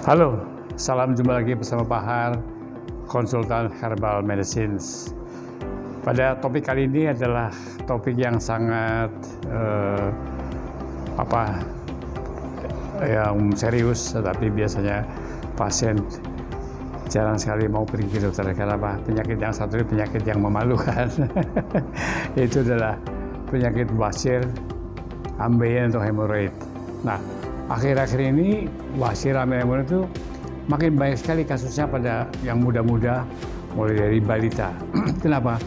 Halo, salam jumpa lagi bersama Pak Har, konsultan herbal medicines. Pada topik kali ini adalah topik yang sangat yang serius, tetapi biasanya pasien jarang sekali mau pergi ke dokter karena apa? Penyakit yang satu ini penyakit yang memalukan. Itu adalah penyakit wasir, ambeien atau hemoroid. Nah, akhir-akhir ini wasir ambeien hemoroid itu makin banyak sekali kasusnya pada yang muda-muda, mulai dari balita. Kenapa?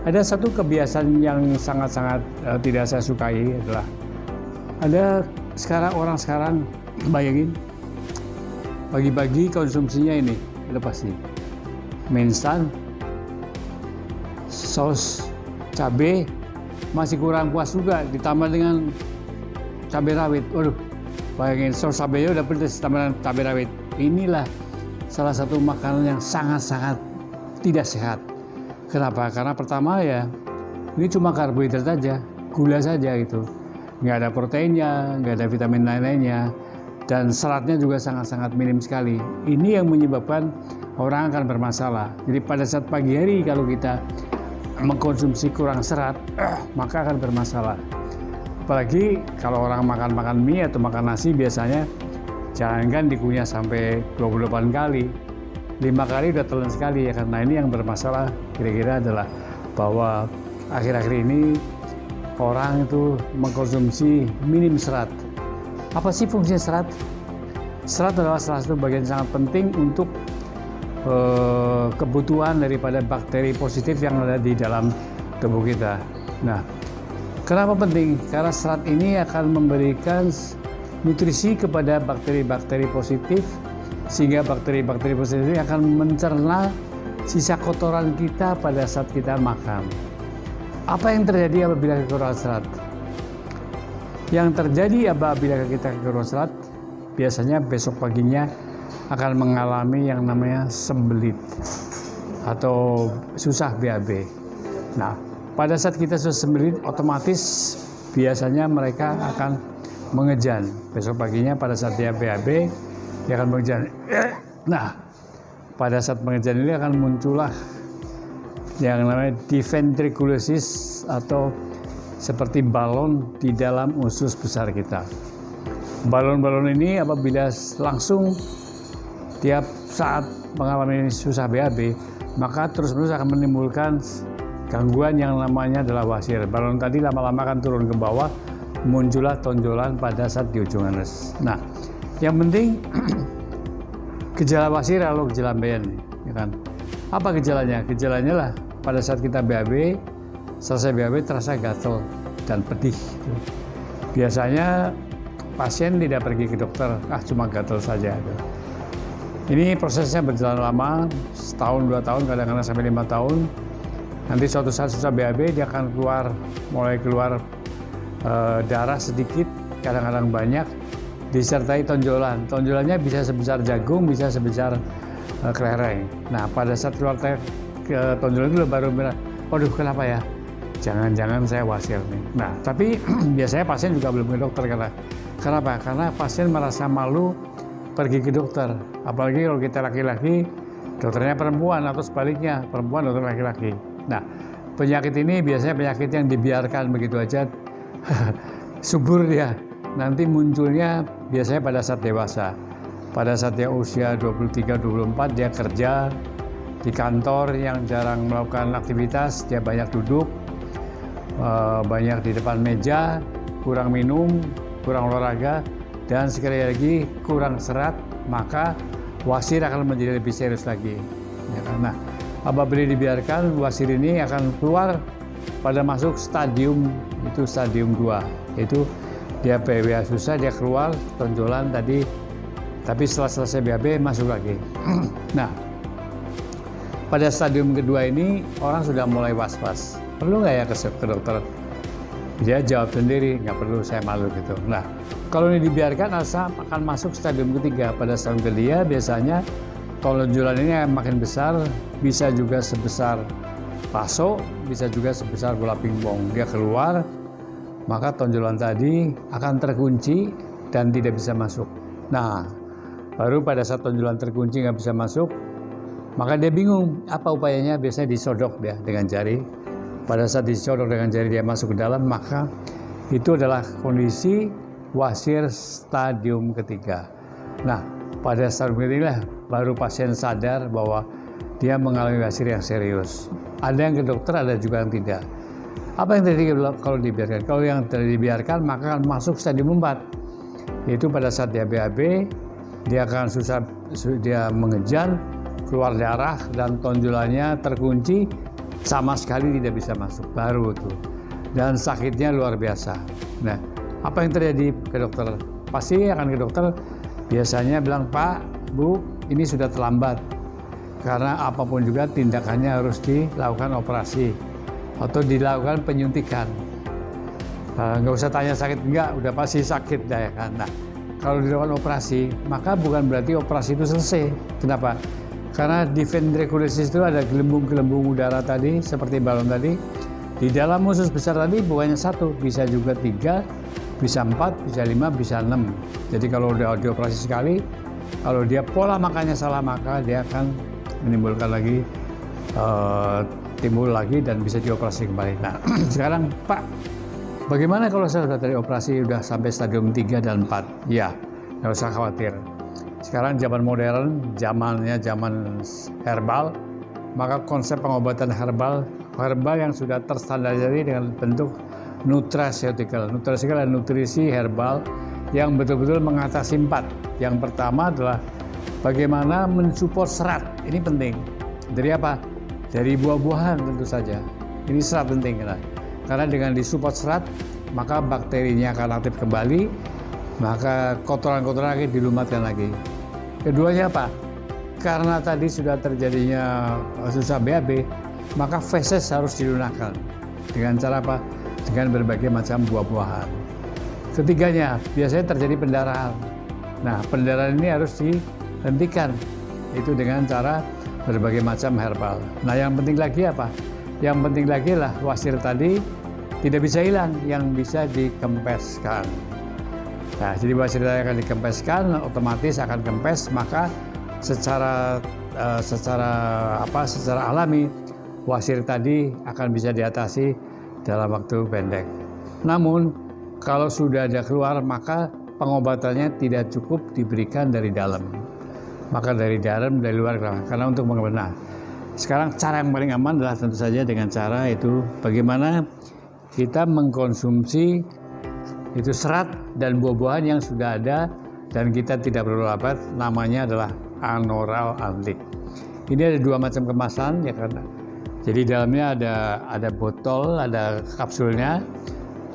Ada satu kebiasaan yang sangat-sangat tidak saya sukai adalah orang sekarang bayangin pagi-pagi konsumsinya ini ada pasti mie instan, saus cabai masih kurang puas juga ditambah dengan cabai rawit. Waduh, bayangin saus cabainya udah pedas ditambah dengan cabai rawit. Inilah salah satu makanan yang sangat-sangat tidak sehat. Kenapa? Karena pertama ya, ini cuma karbohidrat saja, gula saja gitu. Nggak ada proteinnya, nggak ada vitamin lain-lainnya, dan seratnya juga sangat-sangat minim sekali. Ini yang menyebabkan orang akan bermasalah. Jadi pada saat pagi hari kalau kita mengkonsumsi kurang serat, maka akan bermasalah. Apalagi kalau orang makan mie atau makan nasi biasanya jangankan dikunyah sampai 28 kali. 5 kali udah telan sekali ya, karena ini yang bermasalah kira-kira adalah bahwa akhir-akhir ini orang itu mengkonsumsi minim serat. Apa sih fungsinya serat? Serat adalah salah satu bagian sangat penting untuk kebutuhan daripada bakteri positif yang ada di dalam tubuh kita. Nah, kenapa penting? Karena serat ini akan memberikan nutrisi kepada bakteri-bakteri positif, sehingga bakteri-bakteri positif ini akan mencerna sisa kotoran kita pada saat kita makan. Apa yang terjadi apabila kekurangan serat? Yang terjadi apabila kita kekurangan serat, biasanya besok paginya akan mengalami yang namanya sembelit atau susah BAB. Nah, pada saat kita susah sembelit, otomatis biasanya mereka akan mengejan. Besok paginya pada saat dia BAB, dia akan mengejan. Nah, pada saat mengejan ini akan muncullah yang namanya diventriculosis atau seperti balon di dalam usus besar kita. Balon-balon ini apabila langsung tiap saat mengalami susah BAB, maka terus-menerus akan menimbulkan gangguan yang namanya adalah wasir. Balon tadi lama-lama akan turun ke bawah, muncullah tonjolan pada saat di ujung anus. Nah, yang penting gejala wasir atau gejala ambeien, ya kan? Apa gejalanya? Gejalanya lah pada saat kita BAB, selesai BAB terasa gatal dan pedih. Biasanya pasien tidak pergi ke dokter, cuma gatal saja. Ini prosesnya berjalan lama, setahun, 2 tahun, kadang-kadang sampai 5 tahun. Nanti suatu saat susah BAB, dia akan mulai keluar darah sedikit, kadang-kadang banyak, disertai tonjolan. Tonjolannya bisa sebesar jagung, bisa sebesar kelereng. Nah, pada saat keluar tonjolan itu baru bilang, waduh kenapa ya? Jangan-jangan saya wasir nih. Nah, tapi biasanya pasien juga belum ke dokter. Kenapa? Karena pasien merasa malu pergi ke dokter. Apalagi kalau kita laki-laki, dokternya perempuan, atau sebaliknya, perempuan dokter laki-laki. Nah, penyakit ini biasanya penyakit yang dibiarkan begitu aja, subur dia. Nanti munculnya biasanya pada saat dewasa. Pada saat dia usia 23-24, dia kerja di kantor yang jarang melakukan aktivitas, dia banyak duduk, banyak di depan meja, kurang minum, kurang olahraga, dan sekali lagi kurang serat, maka wasir akan menjadi lebih serius lagi. Ya, nah, apabila dibiarkan, wasir ini akan keluar pada masuk stadium 2, yaitu dia BAB susah, dia keluar tonjolan tadi, tapi setelah selesai BAB masuk lagi. Nah, pada stadium kedua ini orang sudah mulai was-was. Perlu nggak ya ke dokter? Dia jawab sendiri, nggak perlu, saya malu gitu. Nah, kalau ini dibiarkan akan masuk stadium ketiga. Pada stadium ketiga biasanya tonjolan ini makin besar, bisa juga sebesar baso, bisa juga sebesar bola pingpong. Dia keluar, maka tonjolan tadi akan terkunci dan tidak bisa masuk. Nah, Baru pada saat tonjolan terkunci nggak bisa masuk, maka dia bingung apa upayanya. Biasanya disodok dia dengan jari. Pada saat disodok dengan jari dia masuk ke dalam, maka itu adalah kondisi wasir stadium ketiga. Nah, pada stadium ketiga baru pasien sadar bahwa dia mengalami wasir yang serius. Ada yang ke dokter, ada juga yang tidak. Apa yang terjadi kalau dibiarkan? Kalau yang tidak dibiarkan, maka akan masuk stadium 4. Yaitu pada saat dia BAB, dia akan susah, dia mengejan, keluar darah, dan tonjolannya terkunci, sama sekali tidak bisa masuk. Baru itu. Dan sakitnya luar biasa. Nah, apa yang terjadi ke dokter? Pasti akan ke dokter, biasanya bilang, Pak, Bu, ini sudah terlambat. Karena apapun juga tindakannya harus dilakukan operasi atau dilakukan penyuntikan. Nggak usah tanya sakit enggak, udah pasti sakit dah ya kan. Nah, kalau dilakukan operasi, maka bukan berarti operasi itu selesai. Kenapa? Karena di ventriculosis itu ada gelembung-gelembung udara tadi, seperti balon tadi. Di dalam usus besar tadi bukannya 1, bisa juga 3, bisa 4, bisa 5, bisa 6. Jadi kalau udah dioperasi sekali, kalau dia pola makannya salah, maka dia akan menimbulkan lagi, timbul lagi dan bisa dioperasi kembali. Nah, sekarang Pak, bagaimana kalau saya sudah dari operasi sudah sampai stadium 3 dan 4? Ya, nggak usah khawatir. Sekarang zaman modern, zamannya zaman herbal, maka konsep pengobatan herbal yang sudah terstandarisasi dengan bentuk nutraceutical. Nutraceutical adalah nutrisi herbal yang betul-betul mengatasi 4. Yang pertama adalah bagaimana mensupport serat. Ini penting. Dari apa? Dari buah-buahan tentu saja. Ini serat penting. Karena dengan disupport serat, maka bakterinya akan aktif kembali, maka kotoran-kotoran lagi dilumatkan lagi. Keduanya apa? Karena tadi sudah terjadinya susah BAB, maka feses harus dilunakkan. Dengan cara apa? Dengan berbagai macam buah-buahan. Ketiganya, biasanya terjadi pendarahan. Nah, pendarahan ini harus dihentikan. Itu dengan cara berbagai macam herbal. Nah, yang penting lagi apa? Yang penting lagi lah wasir tadi tidak bisa hilang, yang bisa dikempeskan. Nah, jadi wasir tadi akan dikempeskan, otomatis akan kempes, maka secara alami wasir tadi akan bisa diatasi dalam waktu pendek. Namun kalau sudah ada keluar, maka pengobatannya tidak cukup diberikan dari dalam. Maka dari dalam, dari luar, karena untuk mengobati. Sekarang cara yang paling aman adalah tentu saja dengan cara itu bagaimana kita mengkonsumsi itu serat dan buah-buahan yang sudah ada dan kita tidak perlu obat, namanya adalah anoral anlik. Ini ada 2 macam kemasan ya kan. Jadi dalamnya ada botol, ada kapsulnya,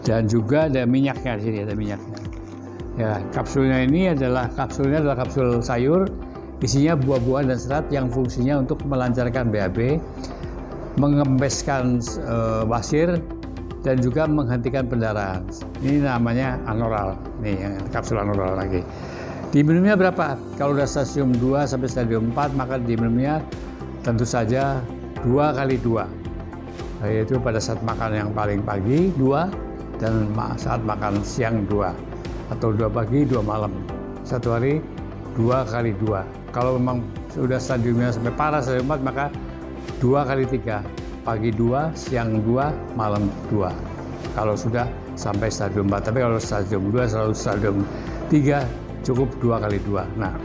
dan juga ada minyaknya di sini, ada minyaknya. Ya, kapsulnya adalah kapsul sayur, isinya buah-buahan dan serat yang fungsinya untuk melancarkan BAB, mengempeskan wasir, dan juga menghentikan pendarahan. Ini namanya anoral, nih kapsul anoral lagi. Diminumnya berapa? Kalau udah stadium 2 sampai stadium 4, maka diminumnya tentu saja 2 kali 2. Yaitu pada saat makan yang paling pagi 2, dan saat makan siang 2. Atau 2 pagi, 2 malam. Satu hari 2 kali 2. Kalau memang sudah stadiumnya sampai parah stadium 4, maka 2 kali 3. Pagi 2, siang 2, malam 2. Kalau sudah sampai stadium 4. Tapi kalau stadium 2, selalu stadium 3, cukup 2 kali 2. Nah,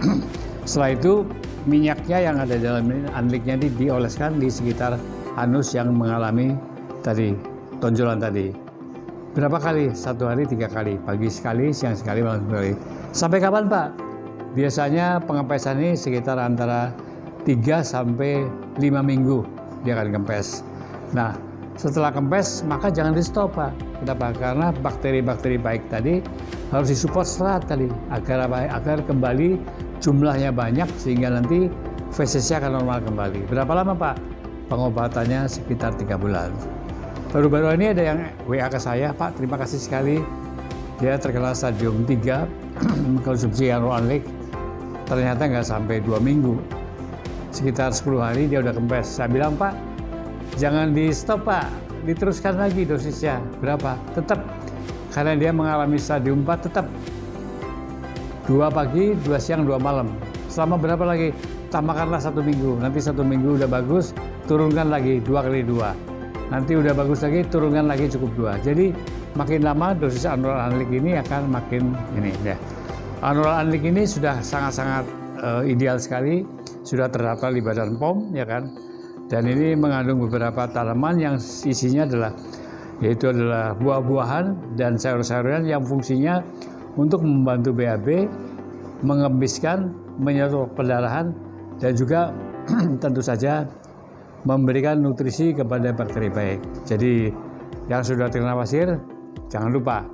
setelah itu minyaknya yang ada dalam ini, anliknya ini dioleskan di sekitar anus yang mengalami tadi, tonjolan tadi. Berapa kali? 1 hari 3 kali. Pagi sekali, siang sekali, malam sekali. Sampai kapan, Pak? Biasanya pengempesan ini sekitar antara 3 sampai 5 minggu dia akan kempes. Nah, setelah kempes, maka jangan di stop, Pak. Kenapa? Karena bakteri-bakteri baik tadi harus disupport serat tadi agar kembali jumlahnya banyak sehingga nanti fesesnya akan normal kembali. Berapa lama, Pak? Pengobatannya sekitar 3 bulan. Baru-baru ini ada yang WA ke saya, Pak, terima kasih sekali. Dia terkena stadium 3, mengkonsumsi anoral, ternyata nggak sampai 2 minggu. Sekitar 10 hari dia udah kempes. Saya bilang, Pak, jangan di stop, Pak, diteruskan lagi dosisnya. Berapa? Tetap, karena dia mengalami stadium 4, tetap 2 pagi, 2 siang, 2 malam. selama berapa lagi? Tambahkanlah 1 minggu. Nanti 1 minggu udah bagus, turunkan lagi 2 kali 2. Nanti udah bagus lagi, turunkan lagi cukup 2. Jadi makin lama dosis Annural Anlik ini akan makin ini ya. Annural Anlik ini sudah sangat-sangat ideal sekali, sudah terdaftar di Badan POM ya kan. Dan ini mengandung beberapa tanaman yang isinya adalah buah-buahan dan sayur-sayuran yang fungsinya untuk membantu BAB, mengembiskan, menyerap pendarahan, dan juga tentu saja memberikan nutrisi kepada bakteri baik. Jadi yang sudah terkena basir, jangan lupa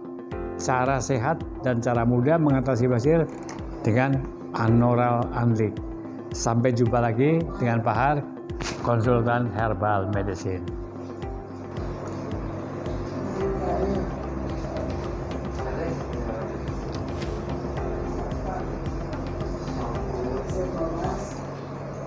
cara sehat dan cara mudah mengatasi basir dengan Annural Anlik. Sampai jumpa lagi dengan Pak Har, konsultan herbal medicine.